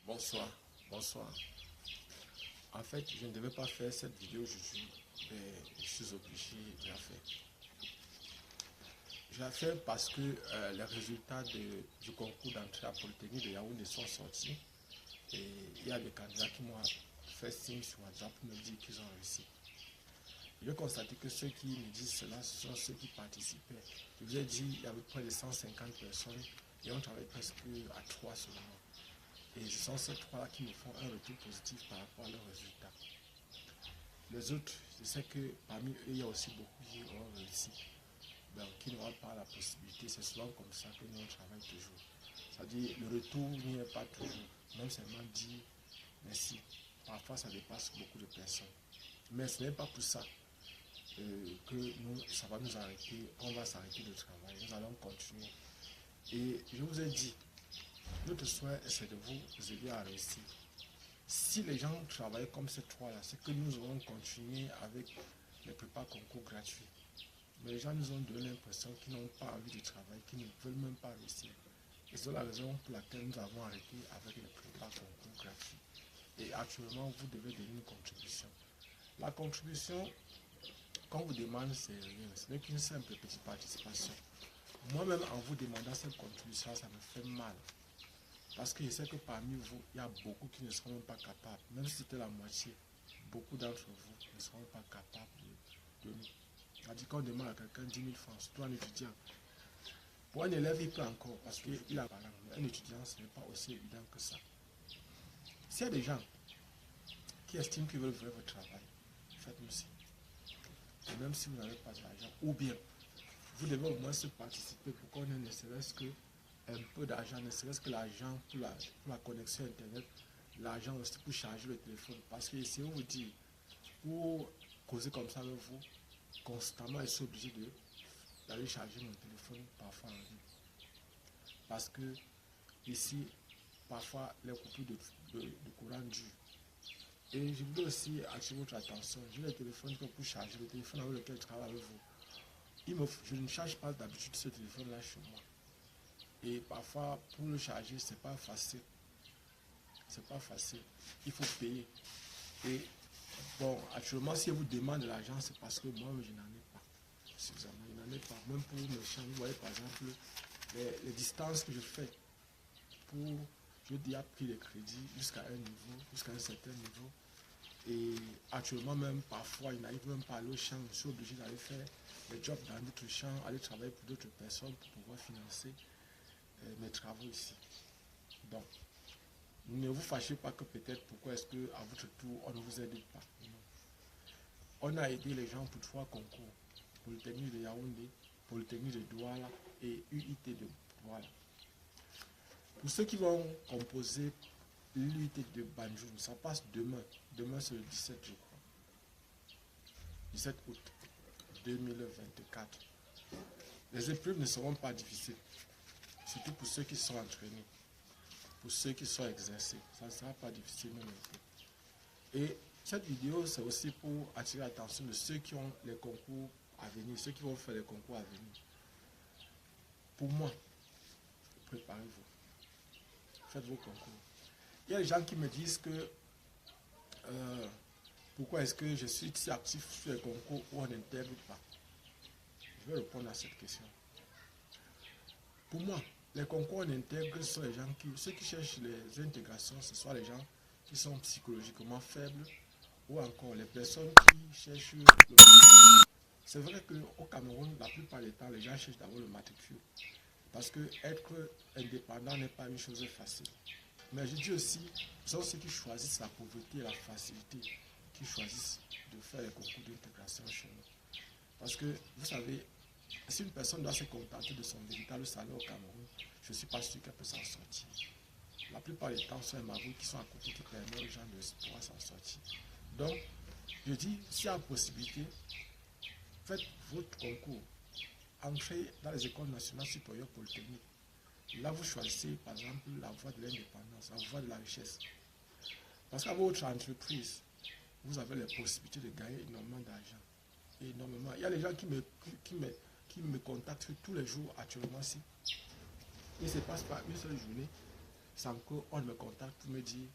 Bonsoir, bonsoir. En fait, je ne devais pas faire cette vidéo aujourd'hui, mais je suis obligé de la faire. Je la fais parce que les résultats du concours d'entrée à Polytechnique de Yaoundé sont sortis et il y a des candidats qui m'ont fait signe sur WhatsApp pour me dire qu'ils ont réussi. Je constate que ceux qui me disent cela, ce sont ceux qui participaient. Je vous ai dit, il y avait près de 150 personnes et on travaille presque à 3 seulement. Et ce sont ces trois-là qui me font un retour positif par rapport à leurs résultats. Les autres, je sais que parmi eux, il y a aussi beaucoup qui ont réussi, donc qui n'auront pas la possibilité. C'est souvent comme ça que nous on travaille toujours. C'est-à-dire, le retour n'y est pas toujours. Même seulement dire merci. Parfois, ça dépasse beaucoup de personnes. Mais ce n'est pas pour ça que ça va nous arrêter. On va s'arrêter de travail. Nous allons continuer. Et je vous ai dit, notre souhait, c'est de vous aider à réussir. Si les gens travaillent comme ces trois-là, c'est que nous allons continuer avec les prépas concours gratuits. Mais les gens nous ont donné l'impression qu'ils n'ont pas envie de travailler, qu'ils ne veulent même pas réussir. Et c'est la raison pour laquelle nous avons arrêté avec les prépas concours gratuits. Et actuellement, vous devez donner une contribution. La contribution, quand vous demandez, c'est rien. Ce n'est qu'une simple petite participation. Moi-même, en vous demandant cette contribution, ça me fait mal. Parce que je sais que parmi vous, il y a beaucoup qui ne seront même pas capables. Même si c'était la moitié, beaucoup d'entre vous ne seront pas capables de donner. C'est-à-dire qu'on demande à quelqu'un 10 000 francs, surtout un étudiant. Pour un élève, il peut encore, parce qu'il a parlé. Mais un étudiant, ce n'est pas aussi évident que ça. S'il y a des gens qui estiment qu'ils veulent faire votre travail, faites-nous signe. Et même si vous n'avez pas d'argent, ou bien, vous devez au moins se participer pour qu'on ait ne serait-ce que un peu d'argent, ne serait-ce que l'argent pour la connexion Internet, l'argent aussi pour charger le téléphone. Parce que si on vous dit, pour causer comme ça avec vous, constamment, je suis obligé d'aller charger mon téléphone parfois en ligne. Parce que ici, parfois, les coupures de courant durent. Et je voudrais aussi attirer votre attention. J'ai le téléphone pour charger, le téléphone avec lequel je travaille avec vous. Je ne charge pas d'habitude ce téléphone-là chez moi. Et parfois, pour le charger, c'est pas facile. C'est pas facile. Il faut payer. Et bon, actuellement, si je vous demande de l'argent, c'est parce que moi, je n'en ai pas suffisamment. Je n'en ai pas. Même pour mes champs, vous voyez, par exemple, les distances que je fais pour. J'ai déjà pris les crédits jusqu'à un niveau, jusqu'à un certain niveau. Et actuellement, même parfois, il n'arrive même pas à aller au champ. Je suis obligé d'aller faire des jobs dans d'autres champs, aller travailler pour d'autres personnes pour pouvoir financer mes travaux ici. Donc, ne vous fâchez pas que peut-être pourquoi est-ce qu'à votre tour, on ne vous aide pas. Non. On a aidé les gens pour 3 concours. Polytechnique de Yaoundé, Polytechnique de Douala et UIT de Douala. Pour ceux qui vont composer l'UIT de Banjul, ça passe demain. Demain, c'est le 17, je crois. 17 août 2024. Les épreuves ne seront pas difficiles. Surtout pour ceux qui sont entraînés. Pour ceux qui sont exercés. Ça ne sera pas difficile même un peu. Et cette vidéo, c'est aussi pour attirer l'attention de ceux qui ont les concours à venir, ceux qui vont faire les concours à venir. Pour moi, préparez-vous. Faites vos concours. Il y a des gens qui me disent que pourquoi est-ce que je suis si actif sur les concours où on n'intègre pas. Je vais répondre à cette question. Pour moi, les concours on intègre sont les gens ceux qui cherchent les intégrations, ce sont les gens qui sont psychologiquement faibles ou encore les personnes qui cherchent le matricule. C'est vrai qu'au Cameroun, la plupart du temps, les gens cherchent d'abord le matricule. Parce que être indépendant n'est pas une chose facile. Mais je dis aussi, ce sont ceux qui choisissent la pauvreté et la facilité, qui choisissent de faire les concours d'intégration chez nous. Parce que, vous savez, si une personne doit se contenter de son véritable salaire au Cameroun, je ne suis pas sûr qu'elle peut s'en sortir. La plupart des temps, ce sont les mavous qui sont à côté qui permettent aux gens de pouvoir s'en sortir. Donc, je dis, s'il y a possibilité, faites votre concours. Entrez dans les écoles nationales supérieures polytechniques. Là, vous choisissez, par exemple, la voie de l'indépendance, la voie de la richesse. Parce qu'à votre entreprise, vous avez les possibilités de gagner énormément d'argent. Énormément. Il y a des gens qui me contactent tous les jours actuellement. Il ne se passe pas une seule journée sans qu'on me contacte pour me dire,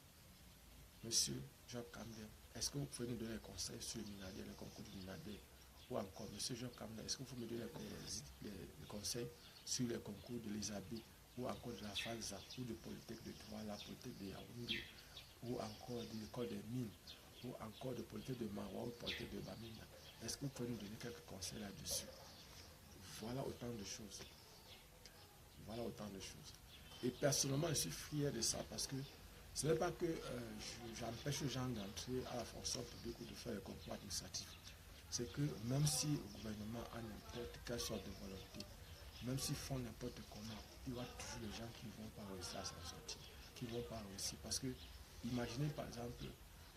monsieur Job Camden, est-ce que vous pouvez nous donner des conseils sur le Minader, le concours du Minader? Ou encore, monsieur Job Camden, est-ce que vous pouvez me donner les conseils sur les concours de l'Isabé, ou encore de la FALSA, ou de Polytech de Douala, Polytech de Yaoundé, ou encore de l'école des mines, ou encore de Polytech de Marois, ou Polytech de Bamina? Est-ce que vous pouvez nous donner quelques conseils là-dessus? Voilà autant de choses. Voilà autant de choses. Et personnellement, je suis fier de ça parce que ce n'est pas que j'empêche les gens d'entrer à la fonction publique ou de faire le concours administratif. C'est que même si le gouvernement a n'importe quelle sorte de volonté, même s'ils font n'importe comment, il y aura toujours les gens qui ne vont pas réussir à s'en sortir, qui ne vont pas réussir. Parce que, imaginez par exemple,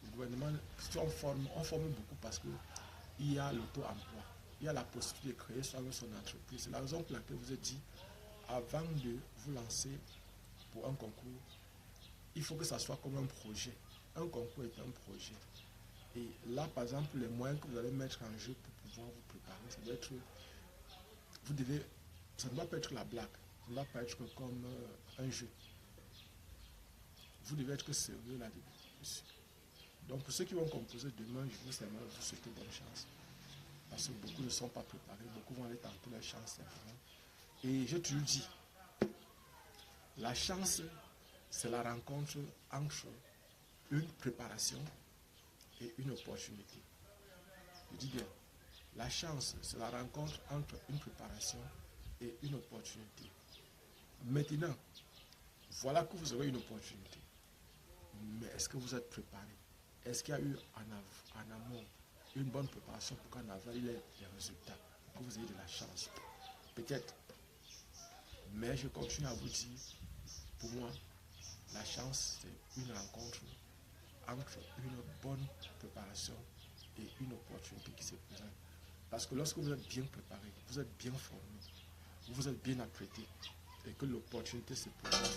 le gouvernement, si on forme beaucoup parce qu'il y a l'auto-emploi, il y a la possibilité de créer soi-même son entreprise. C'est la raison pour laquelle je vous ai dit, avant de vous lancer pour un concours, il faut que ça soit comme un projet. Un concours est un projet. Et là, par exemple, les moyens que vous allez mettre en jeu pour pouvoir vous préparer, ça doit être, ça ne doit pas être la blague, ça ne doit pas être comme un jeu. Vous devez être sérieux là-dessus. Donc, pour ceux qui vont composer demain, je veux seulement vous souhaiter bonne chance. Parce que beaucoup ne sont pas préparés, beaucoup vont aller tenter leur chance simplement. Et je te le dis, la chance, c'est la rencontre entre une préparation et une opportunité. Je dis bien, la chance, c'est la rencontre entre une préparation et une opportunité. Maintenant, voilà que vous aurez une opportunité. Mais est-ce que vous êtes préparé? Est-ce qu'il y a eu en amont une bonne préparation pour qu'en aval il y ait des résultats, pour que vous ayez de la chance? Peut-être. Mais je continue à vous dire, pour moi, la chance, c'est une rencontre entre une bonne préparation et une opportunité qui se présente. Parce que lorsque vous êtes bien préparé, vous êtes bien formé, vous êtes bien apprêté, et que l'opportunité se présente,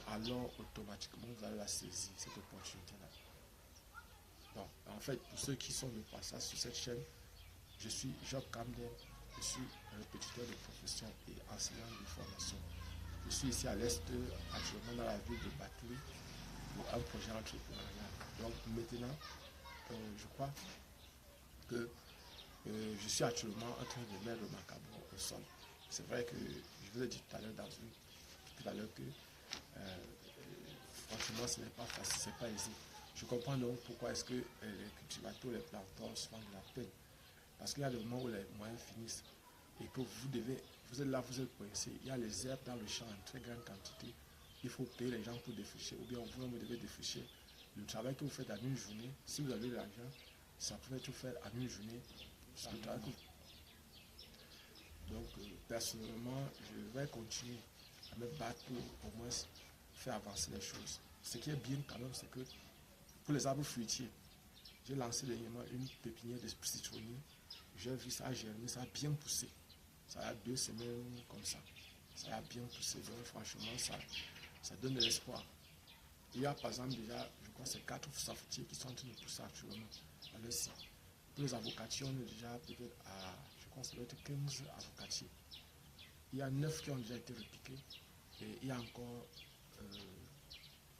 alors automatiquement vous allez la saisir, cette opportunité-là. Donc, en fait, pour ceux qui sont de passage sur cette chaîne, je suis Job Camden, je suis répétiteur de profession et enseignant de formation. Je suis ici à l'Est, actuellement dans la ville de Batouri, pour un projet entrepreneurial. Donc maintenant, je crois que je suis actuellement en train de mettre ma cabane au sol. C'est vrai que je vous ai dit tout à l'heure que franchement ce n'est pas facile, c'est pas aisé. Je comprends donc pourquoi est-ce que les cultivateurs, les planteurs se font de la peine. Parce qu'il y a des moments où les moyens finissent et que vous êtes là, vous êtes coincé. Il y a les herbes dans le champ en très grande quantité. Il faut payer les gens pour défricher, ou bien vous devez défricher. Le travail que vous faites en une journée, si vous avez de l'argent, ça peut être fait en une journée. Donc, personnellement, je vais continuer à me battre pour au moins faire avancer les choses. Ce qui est bien quand même, c'est que pour les arbres fruitiers, j'ai lancé dernièrement une pépinière de citronniers. J'ai vu ça germer, ça a bien poussé. Ça a 2 semaines comme ça. Ça a bien poussé. Donc franchement, ça donne de l'espoir. Il y a par exemple déjà, je crois, c'est 4 savetiers qui sont en train de pousser actuellement à leur site. Pour les avocatiers, on est déjà peut-être à, je crois, ça doit être 15 avocatiers. Il y a 9 qui ont déjà été repiqués. Et il y a encore,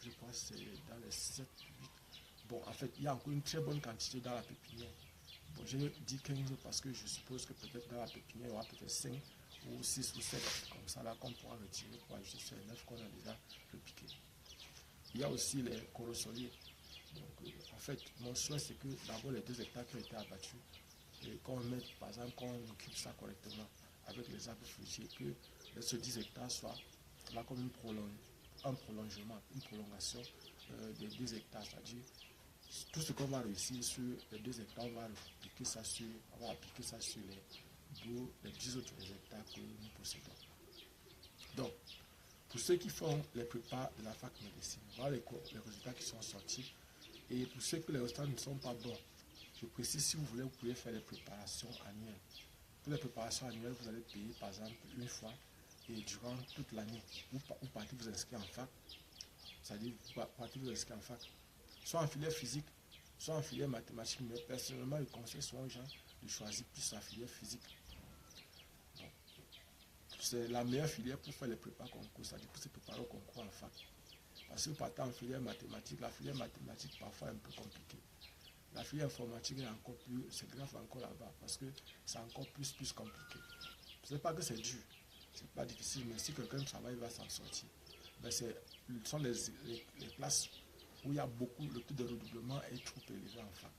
je crois, c'est dans les 7, 8. Bon, en fait, il y a encore une très bonne quantité dans la pépinière. Bon, j'ai dit 15 parce que je suppose que peut-être dans la pépinière, il y aura peut-être 5 ou 6 ou 7, comme ça là, qu'on pourra retirer pour ajouter sur les 9 qu'on a déjà repiqués. Il y a aussi les corosoliers. Donc, en fait, mon souhait, c'est que d'abord les 2 hectares qui ont été abattus, et qu'on mette, par exemple, qu'on occupe ça correctement avec les arbres fruitiers, que ce 10 hectares soit là comme un prolongement, une prolongation des 2 hectares, c'est-à-dire tout ce qu'on va réussir sur les 2 hectares, on va appliquer ça sur les 10 autres hectares que nous possédons. Donc, pour ceux qui font les prépas de la fac médecine, voilà les résultats qui sont sortis. Et pour ceux que les résultats ne sont pas bons, je précise, si vous voulez, vous pouvez faire les préparations annuelles. Pour les préparations annuelles, vous allez payer par exemple une fois et durant toute l'année. Vous partez vous inscrire en fac, c'est-à-dire vous partez vous inscrire en fac, soit en filière physique, soit en filière mathématique, mais personnellement, je conseille souvent aux gens de choisir plus la filière physique. C'est la meilleure filière pour faire les prépas concours, c'est-à-dire pour se préparer au concours en fac. Parce que partant en filière mathématique, la filière mathématique parfois est un peu compliquée. La filière informatique est encore plus, c'est grave encore là-bas, parce que c'est encore plus compliqué. Ce n'est pas que c'est dur, c'est pas difficile, mais si quelqu'un travaille, il va s'en sortir. Mais ce sont les classes où il y a beaucoup, le taux de redoublement est trop élevé en fac.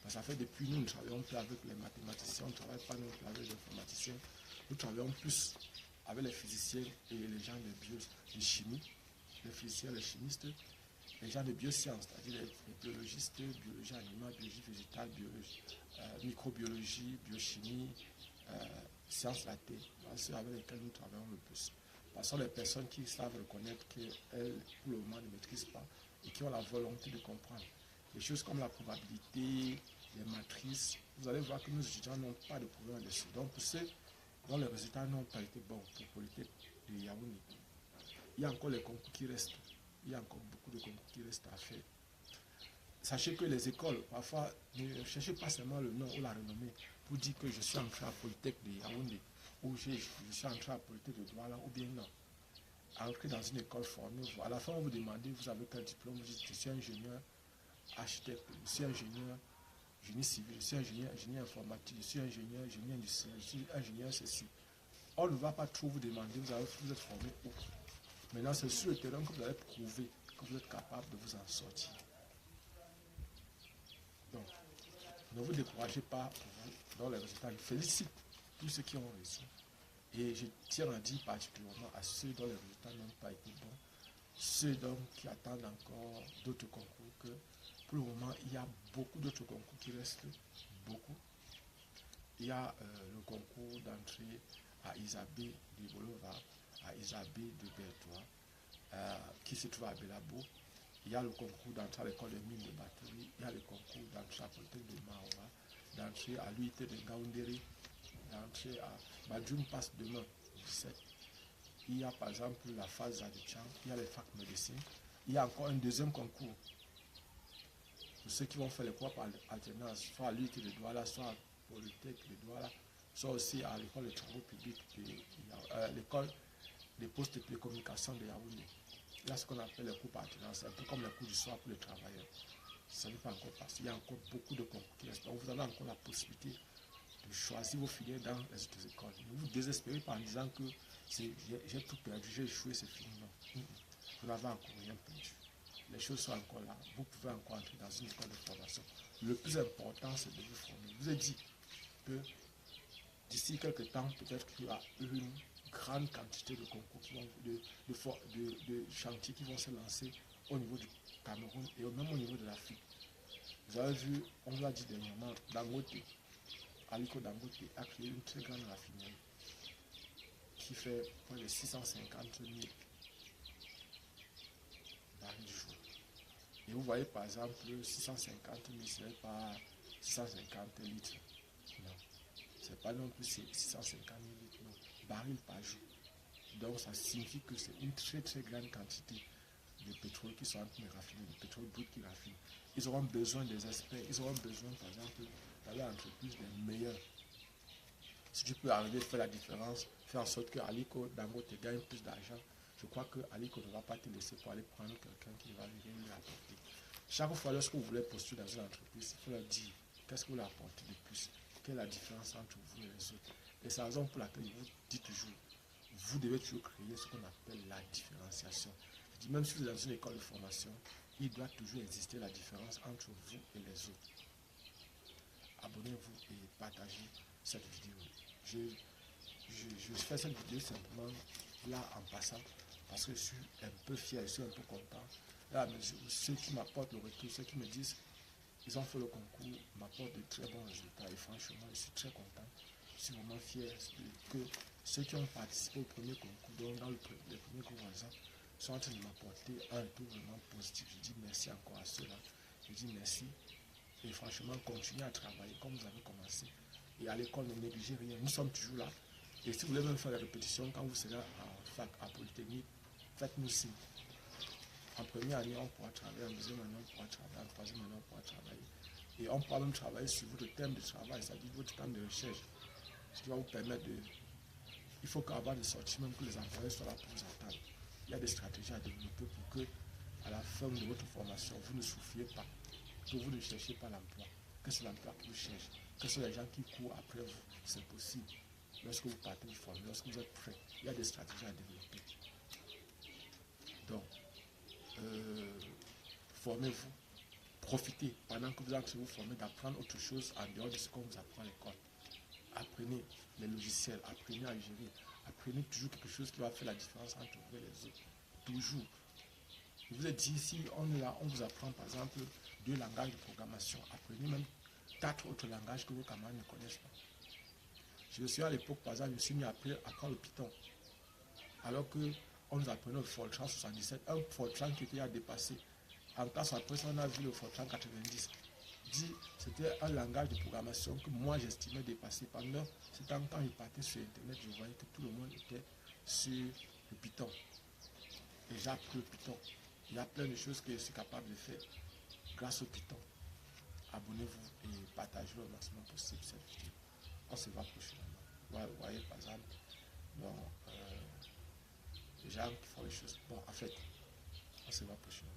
Parce que ça fait depuis nous travaillons plus avec les mathématiciens, on ne travaille pas non plus avec les informaticiens, nous travaillons plus avec les physiciens et les gens de chimie, les physiciens, les chimistes, les gens de biosciences, c'est-à-dire les biologistes, biologie animale, biologie végétale, microbiologie, biochimie, sciences de la terre. C'est ceux avec lesquels nous travaillons le plus. Ce sont les personnes qui savent reconnaître qu'elles, pour le moment, ne maîtrisent pas et qui ont la volonté de comprendre. Des choses comme la probabilité, les matrices, vous allez voir que nos étudiants n'ont pas de problème dessus. Donc, pour ceux dont les résultats n'ont pas été bons pour Polytech de Yaoundé, il y a encore les concours qui restent. Il y a encore beaucoup de concours qui restent à faire. Sachez que les écoles, parfois, ne cherchez pas seulement le nom ou la renommée pour dire que je suis entré à Polytech de Yaoundé ou je suis entré à Polytech de Douala ou bien non. Entrer dans une école formée, à la fin, on vous demandez, vous avez quel diplôme, vous dites, je suis ingénieur, architecte, je suis ingénieur, génie civil, je suis ingénieur informatique, je suis ingénieur, génie industriel, je suis ingénieur ceci. On ne va pas trop vous demander, vous êtes formé où. Maintenant, c'est sur le terrain que vous allez prouver que vous êtes capable de vous en sortir. Donc, ne vous découragez pas dans les résultats. Je félicite tous ceux qui ont réussi. Et je tiens à dire particulièrement à ceux dont les résultats n'ont pas été bons, ceux donc qui attendent encore d'autres concours, que pour le moment, il y a beaucoup d'autres concours qui restent, beaucoup. Il y a le concours d'entrée à Isabé de Boulevard, à Isabé de Bertois, qui se trouve à Belabo. Il y a le concours d'entrée à l'école de mines de batterie, il y a le concours d'entrée à Polytechnique de Maroua, d'entrée à l'UIT de Ngaoundéré, d'entrée à Badjoum passe demain, 17. Il y a par exemple la phase Zadichan, il y a les facs médecine. Il y a encore un deuxième concours pour ceux qui vont faire les cours par alternance, soit à l'UIT de Douala, soit à Polytechnique de Douala, soit aussi à l'école des travaux publics, l'école des postes de télécommunication de Yaoundé. Il y a ce qu'on appelle les cours par alternance, un peu comme les cours du soir pour les travailleurs. Ça n'est pas encore passé. Il y a encore beaucoup de concours qui restent. Donc vous avez encore la possibilité de choisir vos filières dans les autres écoles. Ne vous désespérez pas en disant que j'ai tout perdu, j'ai échoué, c'est fini. Non. Vous n'avez encore rien perdu. Les choses sont encore là. Vous pouvez encore entrer dans une école de formation. Le plus important, c'est de vous former. Je vous ai dit que d'ici quelques temps, peut-être qu'il y aura une grande quantité de concours, de chantiers qui vont se lancer au niveau du Cameroun et même au niveau de l'Afrique. Vous avez vu, on l'a dit dernièrement, Dangote, Aliko Dangote a créé une très grande raffinerie qui fait près de 650 000 barils du jour. Et vous voyez par exemple 650 000, ce n'est pas 650 litres. Non. Ce n'est pas non plus 650 000 litres, non. Barils par jour. Donc ça signifie que c'est une très très grande quantité de pétrole qui sont en train de raffiner, de pétrole brut qui raffine. Ils auront besoin des experts, ils auront besoin par exemple d'aller à l'entreprise des meilleurs. Si tu peux arriver à faire la différence, faire en sorte que Aliko Dangote gagne plus d'argent, je crois que Aliko ne va pas te laisser pour aller prendre quelqu'un qui va venir lui apporter. Chaque fois lorsque vous voulez postuler dans une entreprise, il faut leur dire qu'est-ce que vous leur apportez de plus, quelle est la différence entre vous et les autres. Et c'est la raison pour laquelle je vous dis toujours, vous devez toujours créer ce qu'on appelle la différenciation. Je dis, même si vous êtes dans une école de formation, il doit toujours exister la différence entre vous et les autres. Abonnez-vous et partagez cette vidéo. Je fais cette vidéo simplement là en passant parce que je suis un peu fier, je suis un peu content. Là, ceux qui m'apportent le retour, ceux qui me disent ils ont fait le concours, m'apportent de très bons résultats et franchement, je suis très content. Je suis vraiment fier que ceux qui ont participé au premier concours, donc dans les premiers cours, par exemple, sont en train de m'apporter un retour vraiment positif. Je dis merci encore à ceux-là. Je dis merci. Et franchement, continuez à travailler comme vous avez commencé. Et à l'école, ne négligez rien. Nous sommes toujours là. Et si vous voulez même faire la répétition, quand vous serez en fac, à Polytechnique, faites-nous signe. En première année, on pourra travailler. En deuxième année, on pourra travailler. En troisième année, on pourra travailler. Et on pourra même travailler sur votre thème de travail, c'est-à-dire votre thème de recherche. Ce qui va vous permettre de... Il faut qu'avant de sortir, même que les employés soient là pour vous attendre. il y a des stratégies à développer pour que, à la fin de votre formation, vous ne souffriez pas, que vous ne cherchiez pas l'emploi, que c'est l'emploi qui vous cherche, que ce sont les gens qui courent après vous. C'est possible. Lorsque vous partez vous former, lorsque vous êtes prêt, il y a des stratégies à développer. Donc, formez-vous, profitez pendant que vous êtes vous former d'apprendre autre chose en dehors de ce qu'on vous apprend à l'école. Apprenez les logiciels, apprenez à gérer, apprenez toujours quelque chose qui va faire la différence entre vous et les autres. Toujours. Je vous ai dit, si on vous apprend par exemple 2 langages de programmation, apprenez même 4 autres langages que vos camarades ne connaissent pas. Je me suis à l'époque, par exemple, je me suis mis à apprendre le Python. Alors qu'on nous apprenait le Fortran 77, un Fortran qui était à dépasser. En classe après ça, on a vu le Fortran 90. C'était un langage de programmation que moi j'estimais dépasser. Pendant ce temps, quand je partais sur Internet, je voyais que tout le monde était sur le Python. Et j'ai appris le Python. Il y a plein de choses que je suis capable de faire grâce au Python. Abonnez-vous et partagez-le au maximum possible cette vidéo. On se voit prochainement. Vous voyez par exemple, bon, les gens qui font les choses. Bon, en fait, on se voit prochainement.